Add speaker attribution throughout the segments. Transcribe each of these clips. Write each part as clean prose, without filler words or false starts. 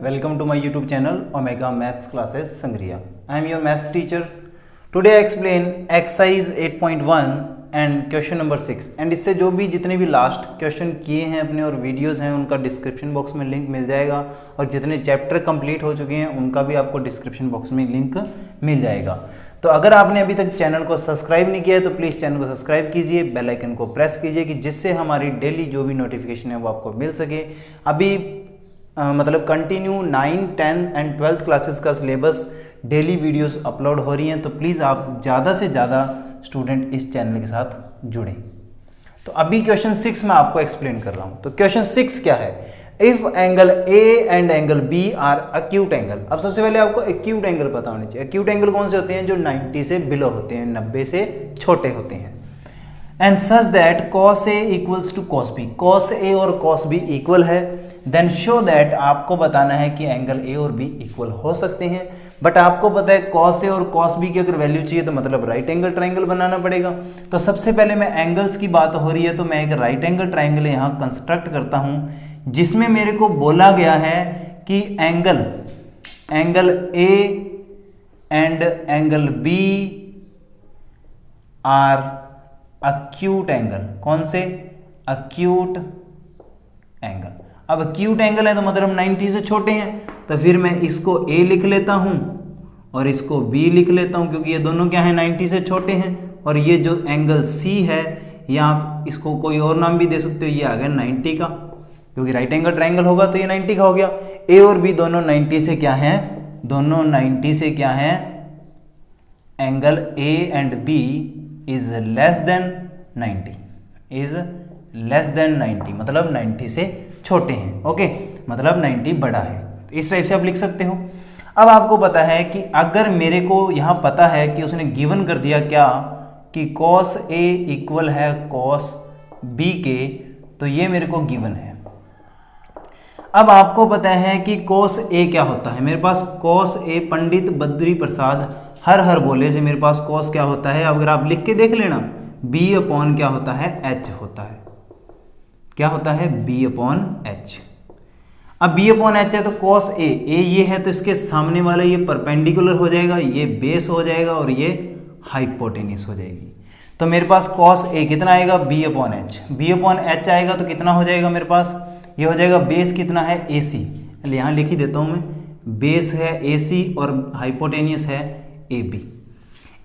Speaker 1: welcome to my YouTube channel Omega Maths Classes Sangria. I am your maths teacher. Today I explain exercise 8.1 and question number 6 and इससे जो भी जितने भी last question किए हैं अपने और वीडियोस हैं उनका डिस्क्रिप्शन बॉक्स में लिंक मिल जाएगा और जितने चैप्टर कंप्लीट हो चुके हैं उनका भी आपको डिस्क्रिप्शन बॉक्स में लिंक मिल जाएगा। तो अगर आपने अभी तक चैनल को सब्सक्राइब नहीं किया है तो प्लीज़ चैनल को सब्सक्राइब कीजिए, बेल आइकन को प्रेस कीजिए कि जिससे हमारी डेली जो भी नोटिफिकेशन है वो आपको मिल सके। अभी मतलब कंटिन्यू 9, 10 एंड 12th क्लासेस का सिलेबस डेली वीडियोस अपलोड हो रही हैं, तो प्लीज़ आप ज़्यादा से ज़्यादा स्टूडेंट इस चैनल के साथ जुड़ें। तो अभी क्वेश्चन 6 मैं आपको एक्सप्लेन कर रहा हूँ। तो क्वेश्चन 6 क्या है? If angle A and angle B are acute angle. अब सबसे पहले आपको एक्यूट एंगल पता होने चाहिए। एक्यूट एंगल कौन से होते हैं? जो 90 से बिलो होते हैं, 90 से छोटे होते हैं। And such that cos A equals to cos B, cos A और कॉस बी इक्वल है, देन शो दैट आपको बताना है कि एंगल ए और बी इक्वल हो सकते हैं। बट आपको पता है कॉस ए और कॉस बी की अगर वैल्यू चाहिए तो मतलब राइट एंगल ट्राइंगल बनाना पड़ेगा। तो सबसे पहले मैं एंगल्स की बात हो रही है तो मैं एक राइट एंगल ट्राइंगल यहाँ कंस्ट्रक्ट करता हूँ जिसमें मेरे को बोला गया है कि angle A and angle B are acute angle. कौन से? Acute angle. अब अक्यूट एंगल है तो मतलब 90 से छोटे हैं, तो फिर मैं इसको A लिख लेता हूं और इसको B लिख लेता हूं क्योंकि ये दोनों क्या है 90 से छोटे हैं। और ये जो एंगल C है या आप इसको कोई और नाम भी दे सकते हो, ये आ गया 90 का, क्योंकि राइट एंगल ट्राइंगल होगा तो ये 90 का हो गया। A और B दोनों 90 से क्या है? दोनों 90 से क्या है? Angle A and B is less than 90, is less than 90 मतलब 90 से छोटे हैं। ओके, मतलब 90 बड़ा है। तो इस टाइप से आप लिख सकते हो। अब आपको पता है कि अगर मेरे को यहाँ पता है कि उसने गिवन कर दिया क्या कि cos A इक्वल है cos B के, तो ये मेरे को गिवन है। अब आपको पता है कि cos A क्या होता है। मेरे पास cos A पंडित बद्री प्रसाद हर हर बोले से मेरे पास cos क्या होता है, अगर आप लिख के देख लेना, B अपॉन क्या होता है? H होता है। क्या होता है? B upon H। अब B अपॉन H है तो cos A, A ये है तो इसके सामने वाला ये परपेंडिकुलर हो जाएगा, ये बेस हो जाएगा और ये हाइपोटेन्यूस हो जाएगी। तो मेरे पास cos A कितना आएगा? B upon H। B upon H आएगा तो कितना हो जाएगा मेरे पास? ये हो जाएगा बेस कितना है? AC। यहाँ लिख ही देता हूँ मैं, बेस है AC और हाइपोटेन्यूस है AB।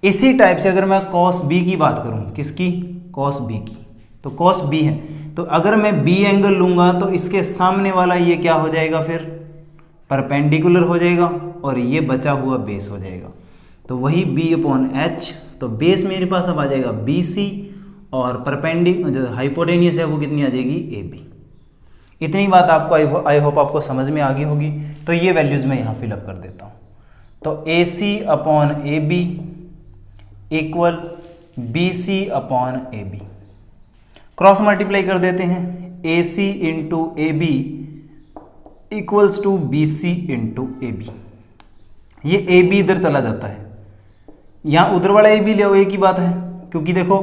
Speaker 1: इसी टाइप से अगर मैं cos B की बात करूँ, किसकी? cos B की, तो cos B है तो अगर मैं B एंगल लूंगा तो इसके सामने वाला ये क्या हो जाएगा? फिर परपेंडिकुलर हो जाएगा और ये बचा हुआ बेस हो जाएगा। तो वही B अपॉन H, तो बेस मेरे पास अब आ जाएगा BC और परपेंडिकुलर जो हाइपोटेन्यूस है वो कितनी आ जाएगी? AB। इतनी बात आपको आई होप आपको समझ में आ गई होगी। तो ये वैल्यूज मैं यहाँ फिलअप कर देता हूँ। तो AC upon AB equal BC upon AB। Cross multiply कर देते हैं, AC into AB equals to BC into AB। ये AB इधर चला जाता है, यहाँ उधर वाला AB ले आओ, एक ही बात है, क्योंकि देखो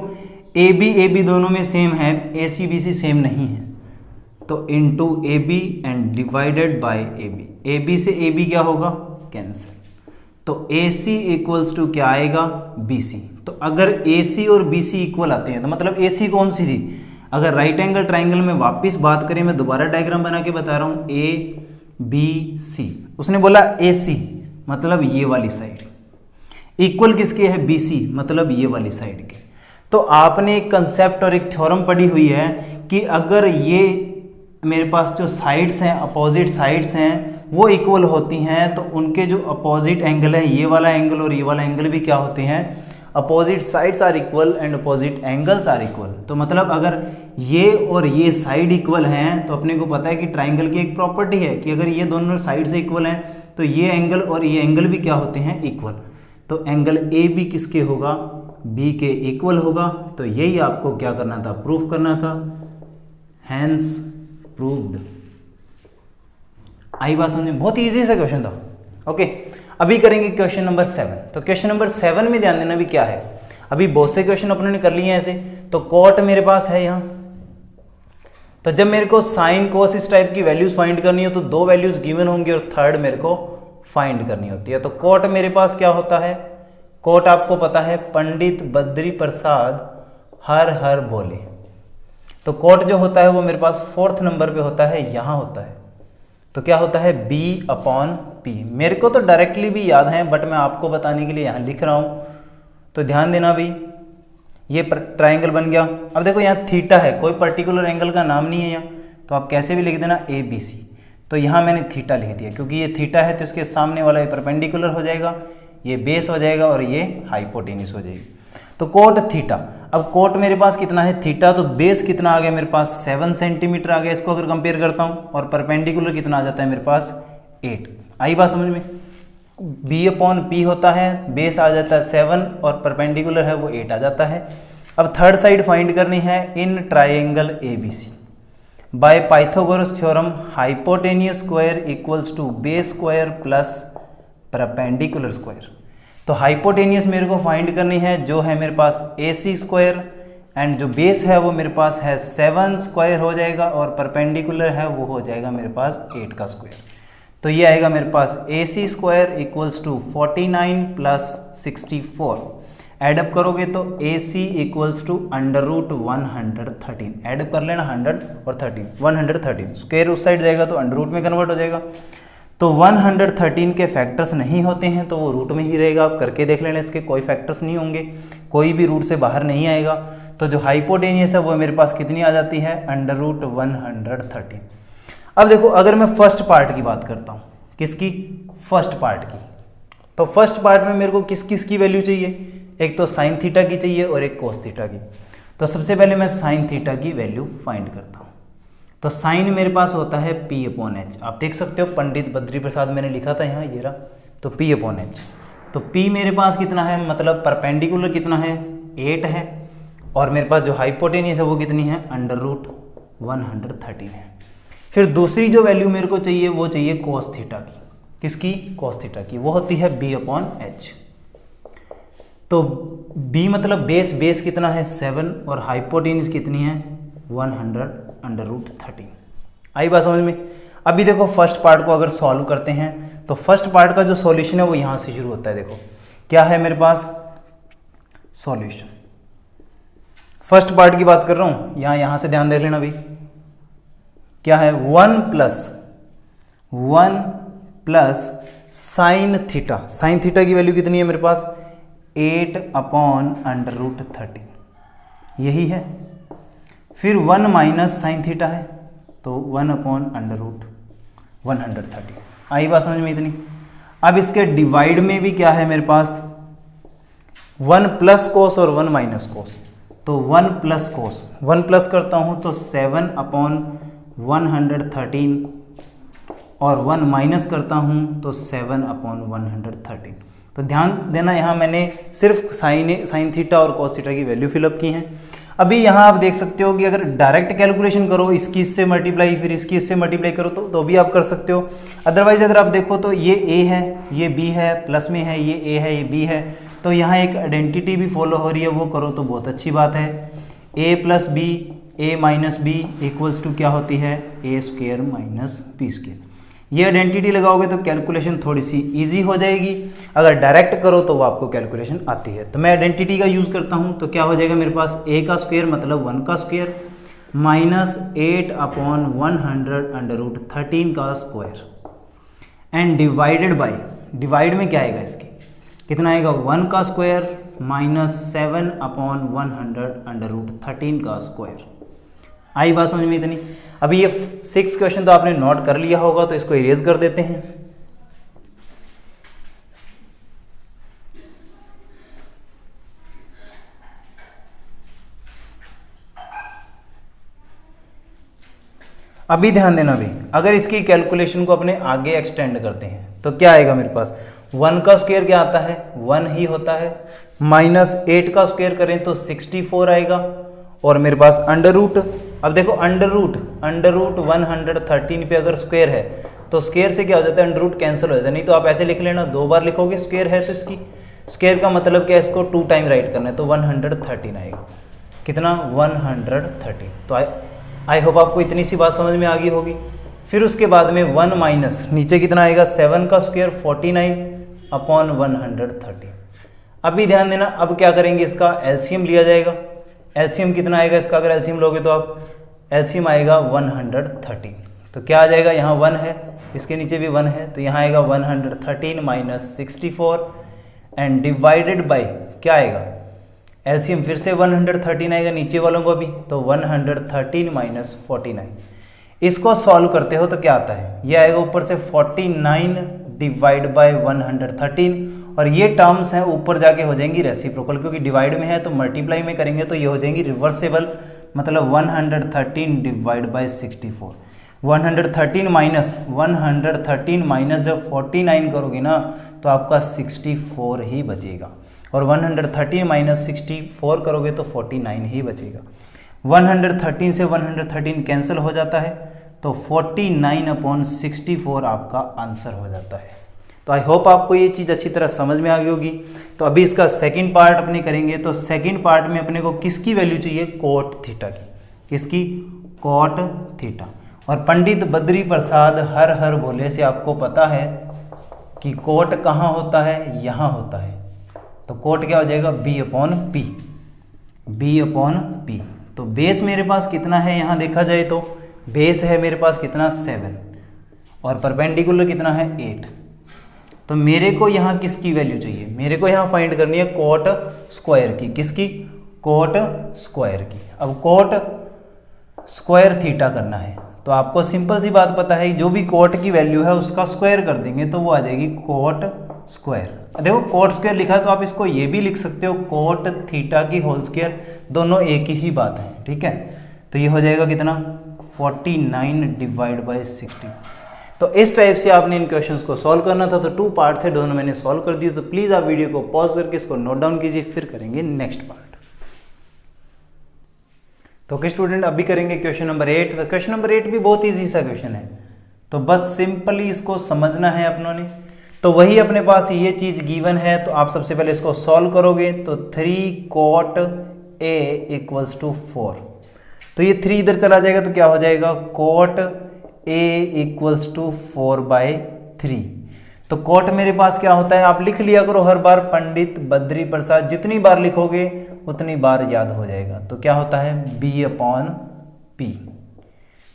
Speaker 1: AB दोनों में सेम है, AC BC सेम नहीं है। तो into AB and divided by AB से AB क्या होगा? कैंसिल। तो AC इक्वल्स टू क्या आएगा? BC। तो अगर AC और BC इक्वल आते हैं तो मतलब AC कौन सी थी? अगर राइट एंगल ट्राइंगल में वापस बात करें, मैं दोबारा डायग्राम बना के बता रहा हूँ, ABC। उसने बोला AC मतलब ये वाली साइड, इक्वल किसके है? BC मतलब ये वाली साइड के। तो आपने एक कंसेप्ट और एक थ्योरम पढ़ी हुई है कि अगर ये मेरे पास जो साइड्स हैं, अपोजिट साइड्स हैं, वो इक्वल होती हैं तो उनके जो अपोजिट एंगल है, ये वाला एंगल और ये वाला एंगल भी क्या होते हैं? Opposite sides are equal and opposite angles are equal. तो मतलब अगर ये और ये साइड इक्वल हैं तो अपने को पता है कि ट्राइंगल की एक प्रॉपर्टी है कि अगर ये दोनों साइड से इक्वल हैं तो ये एंगल और ये एंगल भी क्या होते हैं? इक्वल। तो एंगल AB किसके होगा? B के इक्वल होगा। तो यही आपको क्या करना था? प्रूफ करना था। Hence proved. आई बात समझ में? बहुत ईजी सा क्वेश्चन था। ओके, अभी करेंगे क्वेश्चन नंबर 7। तो क्वेश्चन नंबर 7 में ध्यान देना भी क्या है, अभी बहुत से क्वेश्चन अपने ने कर लिए हैं ऐसे। तो कॉट मेरे पास है यहाँ, तो जब मेरे को साइन कोस इस टाइप की वैल्यूज फाइंड करनी हो तो दो वैल्यूज गिवन होंगी और थर्ड मेरे को फाइंड करनी होती है। तो कोट मेरे पास क्या होता है, कोट आपको पता है पंडित बद्री प्रसाद हर हर बोले। तो कोट जो होता है वो मेरे पास 4th नंबर पे होता है, यहां होता है। तो क्या होता है B/P। मेरे को तो डायरेक्टली भी याद है बट मैं आपको बताने के लिए यहां लिख रहा हूं, तो ध्यान देना भी। ये ट्राइंगल बन गया। अब देखो यहाँ थीटा है, कोई पर्टिकुलर एंगल का नाम नहीं है यहाँ, तो आप कैसे भी लिख देना ABC। तो यहाँ मैंने थीटा लिख दिया क्योंकि ये थीटा है तो इसके सामने वाला ये परपेंडिकुलर हो जाएगा, ये बेस हो जाएगा और ये हाइपोटेन्यूस हो जाएगी। तो कोट थीटा। अब कोट मेरे पास कितना है थीटा, तो बेस कितना आ गया मेरे पास 7 सेंटीमीटर आ गया इसको अगर कंपेयर करता हूँ, और परपेंडिकुलर कितना आ जाता है मेरे पास 8। आई बात समझ में। B/P होता है, बेस आ जाता है 7 और परपेंडिकुलर है वो 8 आ जाता है। अब थर्ड साइड फाइंड करनी है in triangle ABC। By Pythagoras theorem hypotenuse square equals to base square plus perpendicular square. तो हाइपोटेन्यूस मेरे को फाइंड करनी है जो है मेरे पास AC स्क्वायर, एंड जो बेस है वो मेरे पास है 7 स्क्वायर हो जाएगा, और परपेंडिकुलर है वो हो जाएगा मेरे पास 8 का स्क्वायर। तो ये आएगा मेरे पास AC square equals to 49 plus 64। Add up करोगे तो AC इक्वल्स टू √113। एडअप कर लेना 100 और 13, 113। स्क्वायर उस साइड जाएगा तो अंडर रूट में कन्वर्ट हो जाएगा। तो 113 के फैक्टर्स नहीं होते हैं तो वो रूट में ही रहेगा। आप करके देख लेना, इसके कोई फैक्टर्स नहीं होंगे, कोई भी रूट से बाहर नहीं आएगा। तो जो हाइपोटेन्यूस है वो मेरे पास कितनी आ जाती है √113। अब देखो अगर मैं फर्स्ट पार्ट की बात करता हूँ, किसकी, फर्स्ट पार्ट की, तो फर्स्ट पार्ट में मेरे को किस किस की वैल्यू चाहिए, एक तो साइन थीटा की चाहिए और एक कोस थीटा की। तो सबसे पहले मैं साइन थीटा की वैल्यू फाइंड करता हूँ। तो साइन मेरे पास होता है P/H। आप देख सकते हो पंडित बद्री प्रसाद मैंने लिखा था यहाँ, ये रहा। तो P/H। तो P मेरे पास कितना है, मतलब परपेंडिकुलर कितना है 8 है, और मेरे पास जो हाइपोटेन्यूस है वो कितनी है √113 है। फिर दूसरी जो वैल्यू मेरे को चाहिए वो चाहिए कोस थीटा की। किसकी, कोस थीटा की, वो होती है B/H। तो B मतलब बेस, बेस कितना है 7 और हाइपोटेन्यूस कितनी है 100√13। आई बात समझ में। अभी देखो फर्स्ट पार्ट को अगर सॉल्व करते हैं तो फर्स्ट पार्ट का जो सॉल्यूशन है वो यहां से शुरू होता है। देखो क्या है मेरे पास सॉल्यूशन, फर्स्ट पार्ट की बात कर रहा हूं, यहां से ध्यान दे लेना भाई। क्या है 1 plus sine theta. Sine theta की वैल्यू कितनी है मेरे पास 8/√13, यही है। फिर 1 माइनस साइन थीटा है तो 1/√113। आई बात समझ में इतनी। अब इसके डिवाइड में भी क्या है मेरे पास 1 प्लस कोस और 1 माइनस कोस। तो 1 प्लस कोस, 1 प्लस करता हूं तो 7/113 और 1 माइनस करता हूं तो 7/113। तो ध्यान देना यहाँ मैंने सिर्फ साइन थीटा और कोस थीटा की वैल्यू फिलअप की हैं। अभी यहाँ आप देख सकते हो कि अगर डायरेक्ट कैलकुलेशन करो, इसकी इससे मल्टीप्लाई फिर इसकी इससे मल्टीप्लाई करो तो भी आप कर सकते हो। अदरवाइज अगर आप देखो तो ये A है, ये B है, प्लस में है, ये A है, ये B है, तो यहाँ एक आइडेंटिटी भी फॉलो हो रही है, वो करो तो बहुत अच्छी बात है। A plus B, A minus B equals to क्या होती है A² माइनस B²। ये आइडेंटिटी लगाओगे तो कैलकुलेशन थोड़ी सी इजी हो जाएगी। अगर डायरेक्ट करो तो वो आपको कैलकुलेशन आती है। तो मैं आइडेंटिटी का यूज़ करता हूँ तो क्या हो जाएगा मेरे पास A का स्क्वायर मतलब 1 का स्क्वायर माइनस 8/100√13 का square and divided by, divide में क्या आएगा इसके, कितना आएगा 1 का स्क्वायर माइनस 7/100√13 का स्क्वायर। आई बात समझ में इतनी। अभी ये 6 क्वेश्चन तो आपने नोट कर लिया होगा तो इसको इरेज कर देते हैं। अभी ध्यान देना भाई, अगर इसकी कैलकुलेशन को अपने आगे एक्सटेंड करते हैं तो क्या आएगा मेरे पास 1 का स्क्वायर क्या आता है 1 ही होता है, माइनस 8 का स्क्वायर करें तो 64 आएगा, और मेरे पास अंडर रूट। अब देखो अंडर रूट 113 पे अगर स्क्वायर है तो स्क्वायर से क्या हो जाता है अंडर रूट कैंसिल हो जाता है। नहीं तो आप ऐसे लिख लेना, 2 बार लिखोगे स्क्वायर है तो इसकी स्क्वायर का मतलब क्या है, इसको 2 टाइम राइट करना है तो 113 आएगा। कितना 113। तो आई होप आपको इतनी सी बात समझ में आ गई होगी। फिर उसके बाद में 1 माइनस नीचे कितना आएगा 7 का स्क्वायर 49 अपॉन 130। अभी ध्यान देना, अब क्या करेंगे, इसका एलसीएम लिया जाएगा। एलसीएम कितना आएगा इसका, अगर एलसीएम लोगे तो आप एलसीएम आएगा 130। तो क्या आ जाएगा, यहाँ 1 है, इसके नीचे भी 1 है, तो यहाँ आएगा 113 माइनस 64 एंड डिवाइडेड बाय क्या आएगा, एलसीएम फिर से 113 आएगा नीचे वालों को भी, तो 113 माइनस 49। इसको सॉल्व करते हो तो क्या आता है, ये आएगा ऊपर से 49 डिवाइड बाय 113 और ये टर्म्स हैं ऊपर जाके हो जाएंगी रेसिप्रोकल, क्योंकि डिवाइड में है तो मल्टीप्लाई में करेंगे तो ये हो जाएंगी रिवर्सेबल, मतलब 113 डिवाइड बाय 64। 113 माइनस जब 49 करोगे ना तो आपका 64 ही बचेगा, और 113 माइनस 64 करोगे तो 49 ही बचेगा। 113 से 113 कैंसिल हो जाता है, तो 49 अपॉन 64 आपका आंसर हो जाता है। तो आई होप आपको ये चीज़ अच्छी तरह समझ में आ गई होगी। तो अभी इसका सेकंड पार्ट अपने करेंगे। तो सेकंड पार्ट में अपने को किसकी वैल्यू चाहिए, कोट थीटा की, किसकी, कोट थीटा। और पंडित बद्री प्रसाद हर भोले से आपको पता है कि कोट कहाँ होता है, यहाँ होता है। तो कोट क्या हो जाएगा, B upon P, B upon P. तो बेस मेरे पास कितना है, यहाँ देखा जाए तो बेस है मेरे पास कितना 7 और परपेंडिकुलर कितना है 8। तो मेरे को यहाँ किसकी वैल्यू चाहिए, मेरे को यहाँ फाइंड करनी है कोट स्क्वायर की, किसकी, कोट स्क्वायर की। अब कोट स्क्वायर थीटा करना है तो आपको सिंपल सी बात पता है, जो भी कोट की वैल्यू है उसका स्क्वायर कर देंगे तो वो आ जाएगी कोट स्क्वायर। देखो कोट स्क्वायर लिखा है तो आप इसको ये भी लिख सकते हो कोट थीटा की होल स्क्वायर, दोनों एक ही बात है, ठीक है। तो ये हो जाएगा कितना 49 डिवाइड बाई 60। तो इस टाइप से आपने इन क्वेश्चंस को सॉल्व करना था। तो 2 पार्ट थे, दोनों मैंने सॉल्व कर दिए। तो प्लीज़ आप वीडियो को पॉज करके इसको नोट डाउन कीजिए, फिर करेंगे नेक्स्ट पार्ट। तो ओके स्टूडेंट, अभी करेंगे क्वेश्चन नंबर 8। तो क्वेश्चन नंबर 8 भी बहुत ईजी सा क्वेश्चन है, तो बस सिंपली इसको समझना है अपनों ने। तो वही अपने पास ये चीज़ गिवन है, तो आप सबसे पहले इसको सॉल्व करोगे तो 3 कोट ए इक्वल्स टू 4। तो ये 3 इधर चला जाएगा तो क्या हो जाएगा, कोट ए इक्वल्स टू 4/3। तो कोट मेरे पास क्या होता है, आप लिख लिया करो हर बार, पंडित बद्री प्रसाद, जितनी बार लिखोगे उतनी बार याद हो जाएगा। तो क्या होता है बी अपॉन पी।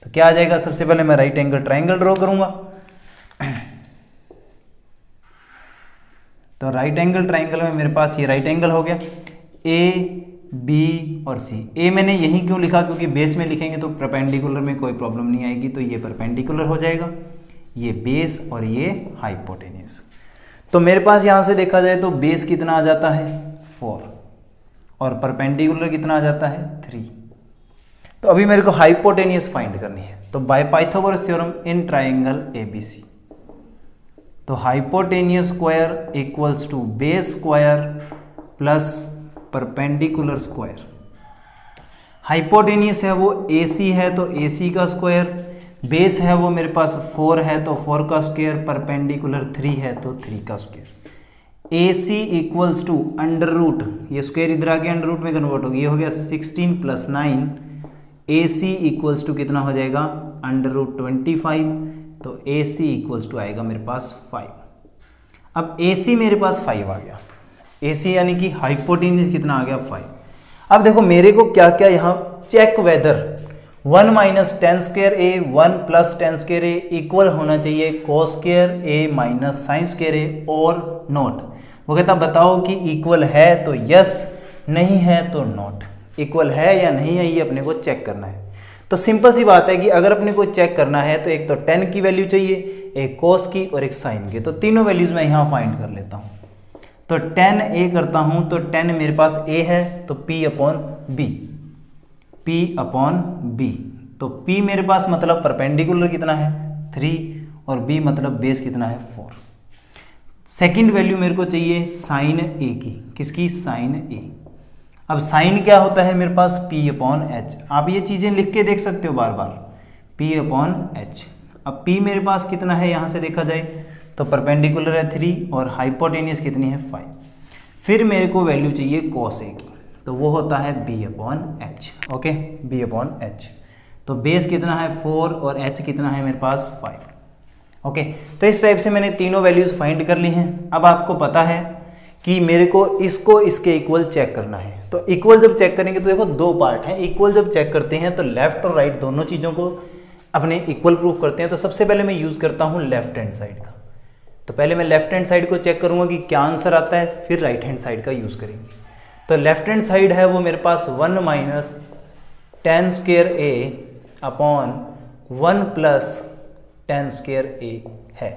Speaker 1: तो क्या आ जाएगा, सबसे पहले मैं राइट एंगल ट्राइंगल ड्रॉ करूंगा। तो राइट एंगल ट्राइंगल में मेरे पास ये राइट एंगल हो गया, ए बी और सी। ए मैंने यही क्यों लिखा, क्योंकि बेस में लिखेंगे तो परपेंडिकुलर में कोई प्रॉब्लम नहीं आएगी, तो ये परपेंडिकुलर हो जाएगा, ये बेस और ये हाइपोटेन्यूस। तो मेरे पास यहाँ से देखा जाए तो बेस कितना आ जाता है 4 और परपेंडिकुलर कितना आ जाता है 3। तो अभी मेरे को हाइपोटेन्यूस फाइंड करनी है। तो by Pythagoras theorem in triangle ABC, तो hypotenuse square equals to base square plus perpendicular square. Hypotenuse है वो AC है तो AC का स्क्वायर, बेस है वो मेरे पास 4 है तो 4 का स्क्वायर, परपेंडिकुलर 3 है तो 3 का square. AC equals to under root, ये स्क्वायर इधर आके अंडर रूट में कन्वर्ट होगी, ये हो गया 16 + 9। AC इक्वल्स टू कितना हो जाएगा अंडर रूट 25, तो AC इक्वल्स टू आएगा मेरे पास 5। अब AC मेरे पास 5 आ गया, AC यानी कि हाइपोटेन्यूस कितना आ गया 5। अब देखो मेरे को क्या क्या यहाँ check whether 1 minus tan square A 1 plus tan square A equal होना चाहिए cos square A minus sine square A और नॉट। वो कहता बताओ कि इक्वल है तो यस, नहीं है तो नॉट। इक्वल है या नहीं है ये अपने को चेक करना है। तो सिंपल सी बात है कि अगर अपने को चेक करना है तो एक तो टेन की वैल्यू चाहिए, एक कोस की और एक साइन की। तो तीनों वैल्यूज मैं यहाँ फाइंड कर लेता हूँ। तो टेन ए करता हूँ, तो टेन मेरे पास ए है तो P upon B, P upon B. तो P मेरे पास मतलब परपेंडिकुलर कितना है 3 और B मतलब बेस कितना है 4। सेकंड वैल्यू मेरे को चाहिए साइन ए की, किसकी, साइन ए। अब साइन क्या होता है मेरे पास P अपॉन एच। आप ये चीज़ें लिख के देख सकते हो बार बार, P अपॉन एच। अब P मेरे पास कितना है यहाँ से देखा जाए तो परपेंडिकुलर है 3 और हाइपोटेन्यूस कितनी है 5। फिर मेरे को वैल्यू चाहिए कॉस ए की, तो वो होता है B upon H. Okay, B upon H. तो बेस कितना है 4 और h कितना है मेरे पास 5। ओके, तो इस टाइप से मैंने तीनों वैल्यूज फाइंड कर ली हैं। अब आपको पता है कि मेरे को इसको इसके इक्वल चेक करना है। तो इक्वल जब चेक करेंगे तो देखो दो पार्ट हैं। इक्वल जब चेक करते हैं तो लेफ्ट और राइट दोनों चीज़ों को अपने इक्वल प्रूफ करते हैं। तो सबसे पहले मैं यूज़ करता हूँ लेफ्ट हैंड साइड का। तो पहले मैं लेफ्ट हैंड साइड को चेक करूँगा कि क्या आंसर आता है, फिर राइट हैंड साइड का यूज़ करेंगे। तो लेफ्ट हैंड साइड है वो मेरे पास 1 minus 10 square a upon 1 plus 10 square a है।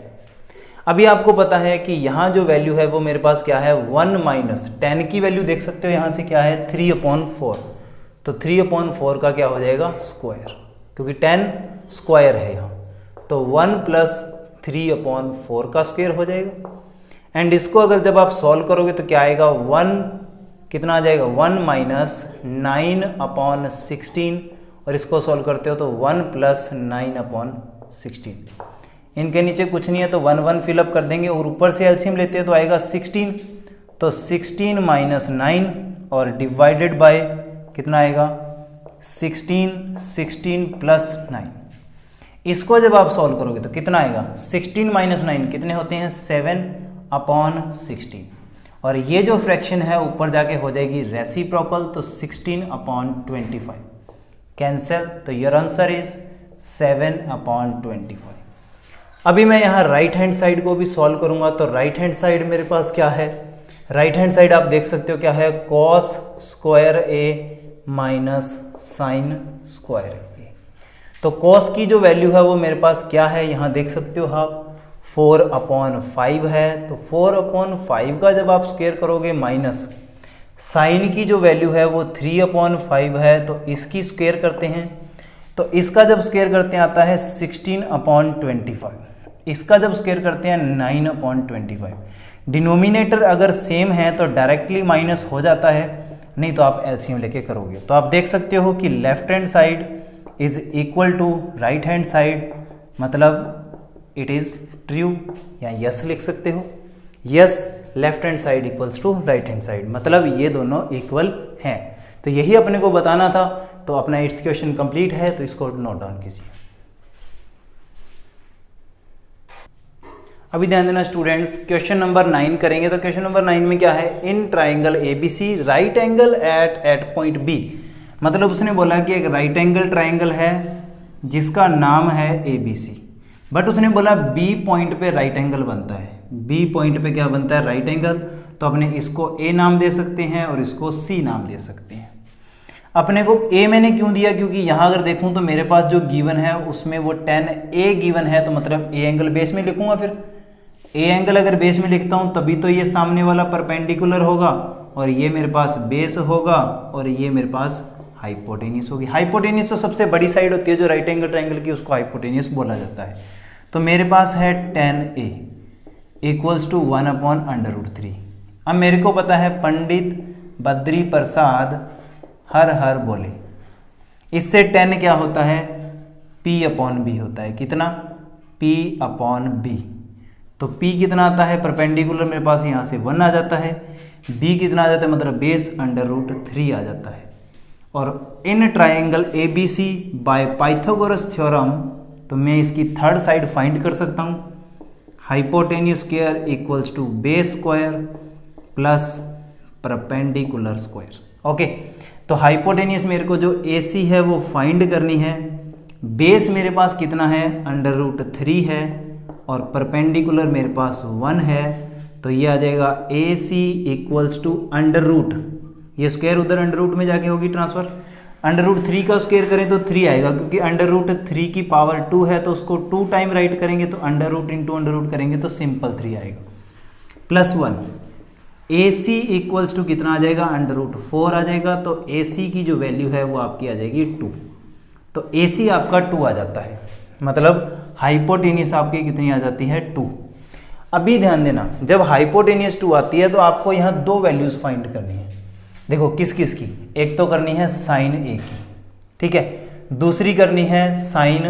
Speaker 1: अभी आपको पता है कि यहाँ जो वैल्यू है वो मेरे पास क्या है 1 माइनस 10 की वैल्यू देख सकते हो यहाँ से क्या है 3/4। तो 3/4 का क्या हो जाएगा स्क्वायर, क्योंकि 10 स्क्वायर है यहाँ। तो 1 प्लस 3/4 का स्क्वायर हो जाएगा। एंड इसको अगर जब आप सॉल्व करोगे तो क्या आएगा 1 कितना आ जाएगा 1 माइनस 9/16 और इसको सॉल्व करते हो तो 1 प्लस 9/16। इनके नीचे कुछ नहीं है तो 1 1 फिलअप कर देंगे और ऊपर से एलसीएम लेते हैं तो आएगा 16। तो 16 माइनस 9 और डिवाइडेड बाय कितना आएगा 16 प्लस 9। इसको जब आप सॉल्व करोगे तो कितना आएगा 16 माइनस 9 कितने होते हैं 7/16 और ये जो फ्रैक्शन है ऊपर जाके हो जाएगी रेसिप्रोकल। तो 16/25 कैंसिल। तो योर आंसर इज 7/25। अभी मैं यहाँ राइट हैंड साइड को भी सॉल्व करूंगा। तो राइट हैंड साइड मेरे पास क्या है, राइट हैंड साइड आप देख सकते हो क्या है cos square a minus sine square a। तो cos की जो वैल्यू है वो मेरे पास क्या है यहाँ देख सकते हो आप 4/5 है। तो 4/5 का जब आप स्क्वायर करोगे माइनस साइन की जो वैल्यू है वो 3/5 है। तो इसकी स्क्वायर करते हैं तो इसका जब स्क्वायर करते हैं आता है 16/25। इसका जब स्क्वायर करते हैं 9/25। डिनोमिनेटर अगर सेम है तो डायरेक्टली माइनस हो जाता है, नहीं तो आप एलसीएम लेके करोगे। तो आप देख सकते हो कि left hand side is equal to right hand side, मतलब इट इज ट्रू या यस लिख सकते हो। Yes left hand side equals to right hand side, मतलब ये दोनों इक्वल हैं। तो यही अपने को बताना था। तो अपना 8th क्वेश्चन कंप्लीट है, तो इसको नोट डाउन कीजिए। अभी ध्यान देना स्टूडेंट्स, क्वेश्चन नंबर 9 करेंगे। तो क्वेश्चन नंबर 9 में क्या है, in triangle ABC right angle at point B. मतलब उसने बोला कि एक राइट एंगल ट्राइंगल है जिसका नाम है एबीसी, बट उसने बोला बी पॉइंट पे राइट एंगल बनता है। बी पॉइंट पे क्या बनता है राइट एंगल। तो अपने इसको ए नाम दे सकते हैं और इसको सी नाम दे सकते हैं। अपने को ए मैंने क्यों दिया, क्योंकि यहाँ अगर देखूं तो मेरे पास जो गिवन है उसमें वो 10A गिवन है। तो मतलब ए एंगल बेस में लिखूंगा। फिर ए एंगल अगर बेस में लिखता हूं तभी तो ये सामने वाला परपेंडिकुलर होगा और ये मेरे पास बेस होगा और ये मेरे पास हाइपोटेनियस होगी। हाइपोटेनियस तो सबसे बड़ी साइड होती है जो राइट एंगल ट्राइंगल की, उसको हाइपोटेनियस बोला जाता है। तो मेरे पास है 10A इक्वल्स टू 1/√3। अब मेरे को पता है पंडित बद्री प्रसाद हर हर बोले, इससे 10 क्या होता है P/B होता है। कितना P/B। तो P कितना आता है परपेंडिकुलर, मेरे पास यहाँ से 1 आ जाता है। B कितना आ जाता है, मतलब बेस √3 आ जाता है। और in triangle ABC by Pythagoras theorem, तो मैं इसकी थर्ड साइड फाइंड कर सकता हूँ। Hypotenuse square equals to base square plus perpendicular square. Okay, तो हाइपोटेन्यूस मेरे को जो AC है वो फाइंड करनी है। बेस मेरे पास कितना है √3 है और परपेंडिकुलर मेरे पास 1 है। तो ये आ जाएगा AC इक्वल्स टू √, ये स्क्वायर उधर √रूट में जाके होगी ट्रांसफर। √3 का स्क्वायर करें तो 3 आएगा, क्योंकि √3 की पावर 2 है तो उसको 2 टाइम राइट करेंगे तो √रूट इंटू √रूट करेंगे तो सिंपल 3 आएगा प्लस 1। AC इक्वल्स टू कितना आ जाएगा √4 आ जाएगा। तो AC की जो वैल्यू है वो आपकी आ जाएगी 2। तो AC आपका 2 आ जाता है, मतलब हाइपोटेनियस आपकी कितनी आ जाती है 2। अभी ध्यान देना, जब हाइपोटेनियस 2 आती है तो आपको यहाँ 2 वैल्यूज फाइंड करनी है। देखो किस किस की, एक तो करनी है साइन A की, ठीक है, दूसरी करनी है साइन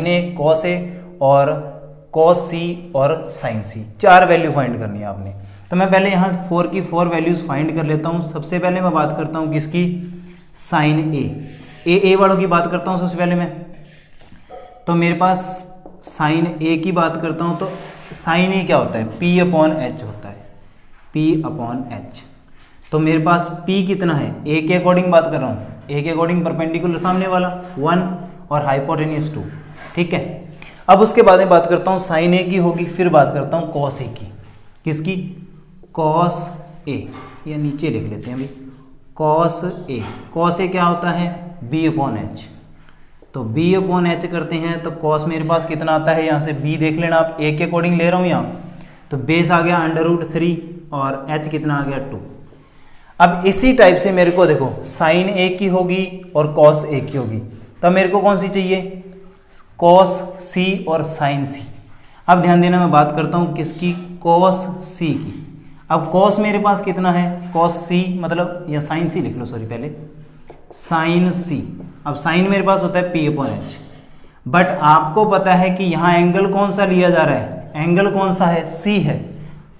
Speaker 1: A cos A और cos C और साइन C। 4 वैल्यू फाइंड करनी है आपने। तो मैं पहले यहाँ 4 की 4 वैल्यूज फाइंड कर लेता हूँ। सबसे पहले मैं बात करता हूँ किसकी, साइन A। ए वालों की बात करता हूँ सबसे पहले मैं। तो मेरे पास साइन ए की बात करता हूँ, तो साइन ए क्या होता है, P अपॉन एच होता है, P अपॉन एच। तो मेरे पास P कितना है, ए के अकॉर्डिंग बात कर रहा हूँ, ए के अकॉर्डिंग परपेंडिकुलर सामने वाला 1 और हाइपोटेनियस 2, ठीक है। अब उसके बाद में बात करता हूँ साइन ए की होगी, फिर बात करता हूँ कॉस ए की। किसकी, कॉस ए, या नीचे लिख लेते हैं अभी, कॉस ए। कॉस ए क्या होता है, B अपॉन एच। तो B अपॉन एच करते हैं तो कॉस मेरे पास कितना आता है, यहाँ से B देख लेना आप, ए के अकॉर्डिंग ले रहा हूँ यहाँ, तो बेस आ गया √3 और एच कितना आ गया 2। अब इसी टाइप से मेरे को देखो साइन ए की होगी और कॉस ए की होगी, तब मेरे को कौन सी चाहिए, कॉस सी और साइन सी। अब ध्यान देना, मैं बात करता हूँ किसकी, कॉस सी की। अब कॉस मेरे पास कितना है, कॉस सी मतलब, या साइन सी लिख लो, सॉरी पहले साइन सी। अब साइन मेरे पास होता है P अपॉन एच, बट आपको पता है कि यहाँ एंगल कौन सा लिया जा रहा है, एंगल कौन सा है, C है।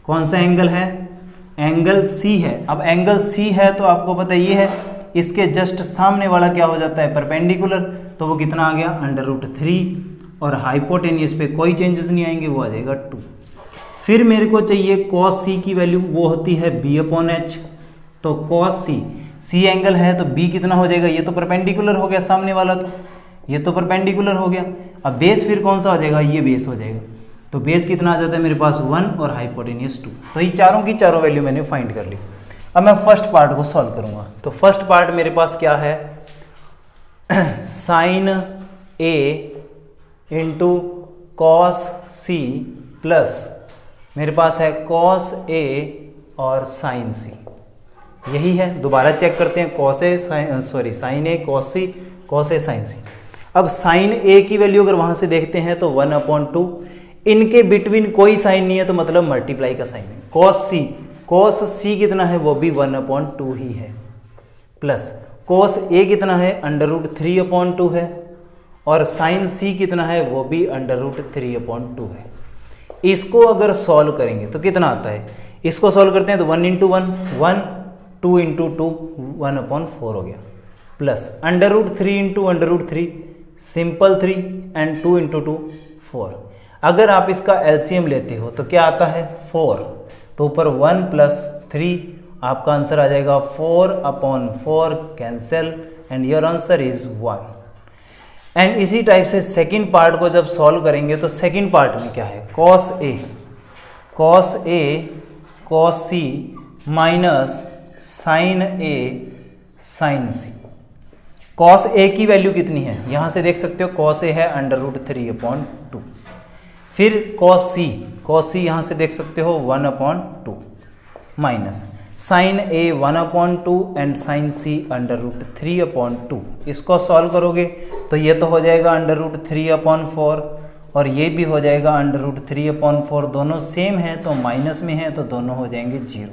Speaker 1: कौन सा एंगल है, एंगल C है। अब एंगल C है तो आपको पता ये है, इसके जस्ट सामने वाला क्या हो जाता है, परपेंडिकुलर, तो वो कितना आ गया √3, और हाइपोटेनियस पे कोई चेंजेस नहीं आएंगे, वो आ जाएगा 2। फिर मेरे को चाहिए कॉस सी की वैल्यू, वो होती है B अपॉन एच। तो कॉस सी एंगल है तो B कितना हो जाएगा, ये तो परपेंडिकुलर हो गया सामने वाला, तो ये तो परपेंडिकुलर हो गया। अब बेस फिर कौन सा हो जाएगा, ये बेस हो जाएगा। तो बेस कितना आ जाता है मेरे पास 1 और हाइपोटेनियस 2। तो ये चारों की चारों वैल्यू मैंने फाइंड कर ली। अब मैं फर्स्ट पार्ट को सॉल्व करूंगा। तो फर्स्ट पार्ट मेरे पास क्या है, साइन ए इंटू कॉस सी प्लस मेरे पास है कॉस ए और साइन सी, यही है। दोबारा चेक करते हैं, cos A sign A cos C, cos A sign सी। अब साइन ए की वैल्यू अगर वहां से देखते हैं तो 1/2, इनके बिटवीन कोई साइन नहीं है तो मतलब मल्टीप्लाई का साइन है। कॉस सी कितना है, वो भी 1/2 ही है, प्लस कॉस ए कितना है, √3/2 है, और साइन सी कितना है, वो भी √3/2 है। इसको अगर सॉल्व करेंगे तो कितना आता है, इसको सॉल्व करते हैं तो 1 × 1 1, 2 × 2 1/4 हो गया, प्लस √3 × √3 सिंपल 3 एंड 2 × 2 4। अगर आप इसका एलसीएम लेते हो तो क्या आता है 4, तो ऊपर 1 + 3, आपका आंसर आ जाएगा 4/4 cancel, and your answer is 1। And इसी टाइप से सेकंड पार्ट को जब सॉल्व करेंगे तो सेकंड पार्ट में क्या है, cos A cos C minus sine A sign C. Cos A की वैल्यू कितनी है, यहां से देख सकते हो, कॉस ए है √3/2। फिर कॉस सी यहां से देख सकते हो 1/2 minus sine A 1/2 and sine C √3/2। इसको सॉल्व करोगे तो ये तो हो जाएगा √3/4 और ये भी हो जाएगा √3/4। दोनों सेम है तो माइनस में है तो दोनों हो जाएंगे 0।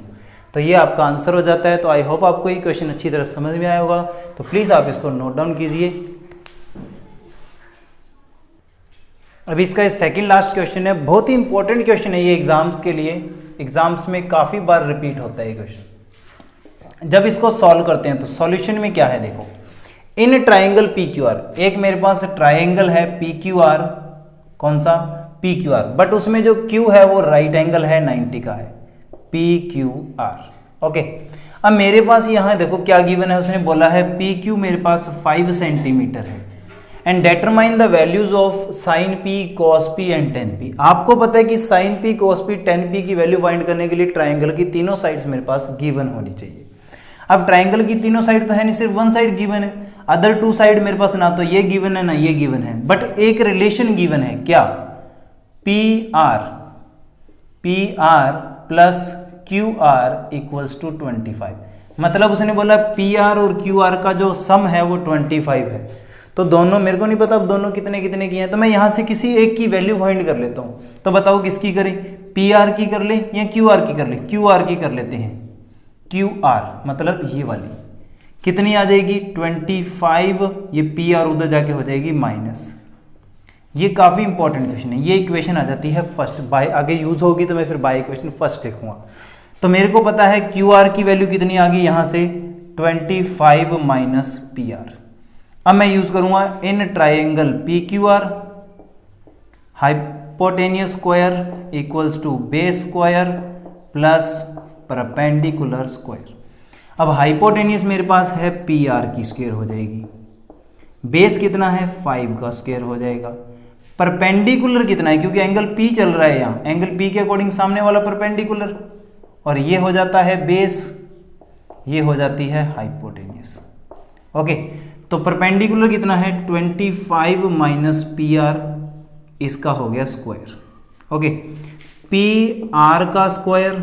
Speaker 1: तो ये आपका आंसर हो जाता है। तो आई होप आपको ये क्वेश्चन अच्छी तरह समझ में आया होगा। तो प्लीज़ आप इसको नोट डाउन कीजिए। अभी इसका सेकंड लास्ट क्वेश्चन है, बहुत ही इंपॉर्टेंट क्वेश्चन है ये एग्जाम्स के लिए, एग्जाम्स में काफ़ी बार रिपीट होता है ये क्वेश्चन। जब इसको सॉल्व करते हैं तो सॉल्यूशन में क्या है, देखो इन ट्राइंगल PQR, एक मेरे पास ट्राइंगल है PQR, कौन सा PQR, बट उसमें जो Q है वो राइट एंगल है 90 का है, PQR। ओके, अब मेरे पास यहाँ देखो क्या गिवन है, उसने बोला है PQ मेरे पास 5 सेंटीमीटर है and determine the values of sine P, cos P and tan P। आपको पता है कि sine P, cos P, tan P की वैल्यू फाइंड करने के लिए ट्राइंगल की तीनों साइड्स मेरे पास गिवन होनी चाहिए। अब ट्राइंगल की तीनों साइड तो है नहीं, सिर्फ वन साइड गिवन है, अदर टू साइड मेरे पास ना तो ये गिवन है ना ये गिवन है, बट एक रिलेशन गिवन है, क्या, PR प्लस QR = 25। मतलब उसने बोला PR और QR का जो सम है वो 25 है। तो दोनों मेरे को नहीं पता अब दोनों कितने कितने की हैं, तो मैं यहां से किसी एक की वैल्यू फाइंड कर लेता हूं। तो बताओ किसकी करें, PR की कर ले या QR की कर ले, QR की कर लेते हैं। QR मतलब ये वाली कितनी आ जाएगी 25, ये PR उधर जाके हो जाएगी माइनस। ये काफी इंपॉर्टेंट क्वेश्चन है, ये इक्वेशन आ जाती है फर्स्ट, बाय आगे यूज होगी तो मैं फिर बाय इक्वेशन फर्स्ट लिखूंगा। तो मेरे को पता है QR की वैल्यू कितनी आ गई, यहां से 25 - PR। अब मैं यूज करूंगा in triangle P Q R hypotenuse square equals to base square plus perpendicular square. अब हाइपोटेनियस मेरे पास है पी आर की स्क्वायर हो जाएगी, बेस कितना है 5 का स्क्वायर हो जाएगा, परपेंडिकुलर कितना है क्योंकि एंगल पी चल रहा है यहाँ, एंगल पी के अकॉर्डिंग सामने वाला परपेंडिकुलर, और ये हो जाता है बेस, ये हो जाती है हाइपोटेनियस। ओके, तो परपेंडिकुलर कितना है 25 माइनस पी आर, इसका हो गया स्क्वायर। ओके, पी आर का स्क्वायर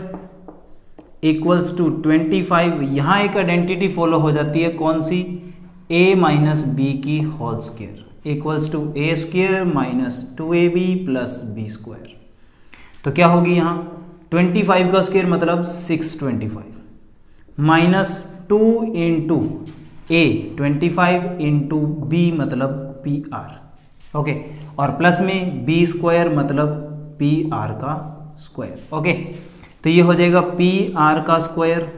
Speaker 1: इक्वल्स टू 25, यहां एक आइडेंटिटी फॉलो हो जाती है, कौन सी, a माइनस बी की whole square equals to A square minus 2ab plus B square. तो क्या होगी यहाँ 25 का स्क्वायर मतलब 625 minus 2 into A 25 into B मतलब पी आर। ओके, और प्लस में बी स्क्वायर मतलब पी आर का स्क्वायर। ओके, तो ये हो जाएगा पी आर का स्क्वायर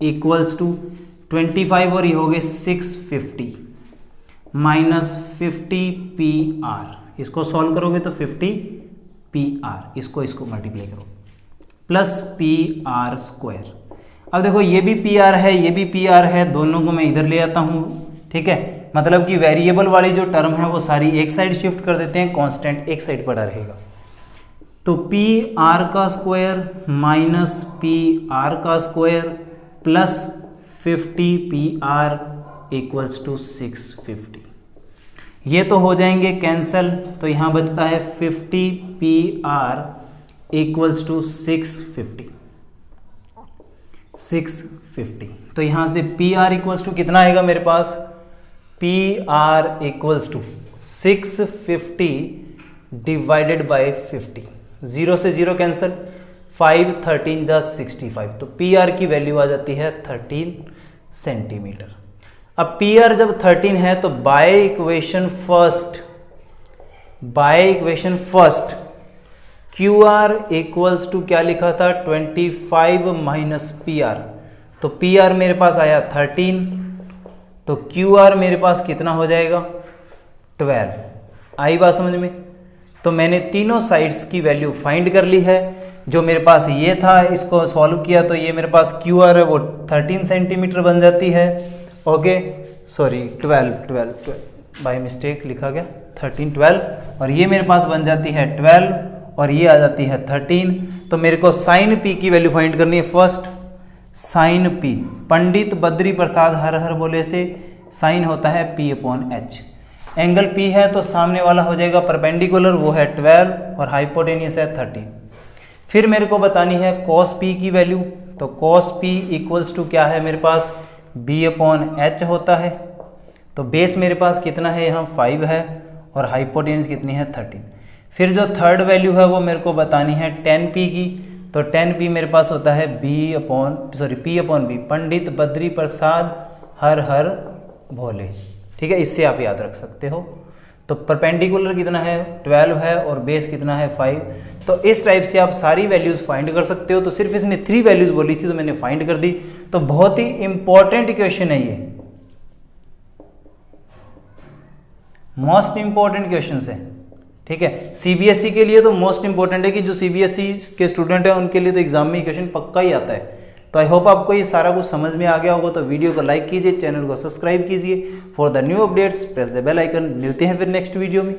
Speaker 1: इक्वल्स टू 25 और ये हो गए 650 माइनस 50 पी आर, इसको सॉल्व करोगे तो 50 पी आर, इसको मल्टीप्लाई करो प्लस पी आर स्क्वायर। अब देखो ये भी पी आर है, ये भी पी आर है, दोनों को मैं इधर ले आता हूँ। ठीक है, मतलब कि वेरिएबल वाली जो टर्म है वो सारी एक साइड शिफ्ट कर देते हैं, कांस्टेंट एक साइड पड़ा रहेगा। तो पी आर का स्क्वायर माइनस पी आर का square plus 50 P R equals to 650, ये तो हो जाएंगे कैंसल, तो यहाँ बचता है 50 पी आर इक्वल्स टू 650। तो यहाँ से पी आर इक्वल्स टू कितना आएगा मेरे पास, P R equals to 650 divided by 50, 0 से 0 कैंसिल, 5 13 जा 65, तो पी आर की वैल्यू आ जाती है 13 सेंटीमीटर। अब पी आर जब 13 है तो by equation first Q R equals to क्या लिखा था 25 माइनस पी आर, तो पी आर मेरे पास आया 13, तो क्यू आर मेरे पास कितना हो जाएगा 12। आई बात समझ में? तो मैंने तीनों साइड्स की वैल्यू फाइंड कर ली है। जो मेरे पास ये था इसको सॉल्व किया तो ये मेरे पास क्यू आर है वो 13 सेंटीमीटर बन जाती है। ओके, सॉरी 12 बाय मिस्टेक लिखा गया 13 12, और ये मेरे पास बन जाती है 12 और ये आ जाती है 13। तो मेरे को साइन पी की वैल्यू फाइंड करनी है। First sign P, Pandit Badri Prasad हर हर बोले से साइन होता है P upon H. Angle P है तो सामने वाला हो जाएगा परपेंडिकुलर, वो है 12 और हाइपोटेनियस है 13। फिर मेरे को बतानी है कॉस पी की वैल्यू, तो कॉस पी इक्वल्स टू क्या है मेरे पास बी अपॉन एच होता है। तो बेस मेरे पास कितना है यहाँ 5 है और हाइपोटेनियस कितनी है 13। फिर जो थर्ड वैल्यू है वो मेरे को बतानी है 10p की, तो 10p मेरे पास होता है P upon B, Pandit Badri Prasad हर हर भोले। ठीक है, इससे आप याद रख सकते हो। तो परपेंडिकुलर कितना है 12 है और बेस कितना है 5। तो इस टाइप से आप सारी वैल्यूज फाइंड कर सकते हो। तो सिर्फ इसने 3 वैल्यूज बोली थी तो मैंने फाइंड कर दी। तो बहुत ही इंपॉर्टेंट क्वेश्चन है ये, मोस्ट इंपॉर्टेंट क्वेश्चन है। ठीक है, सीबीएसई के लिए तो मोस्ट इंपॉर्टेंट है कि जो सीबीएसई के स्टूडेंट है उनके लिए तो एग्जाम में क्वेश्चन पक्का ही आता है। तो आई होप आपको ये सारा कुछ समझ में आ गया होगा। तो वीडियो को लाइक कीजिए, चैनल को सब्सक्राइब कीजिए। For the new updates press the bell icon. मिलते हैं फिर नेक्स्ट वीडियो में।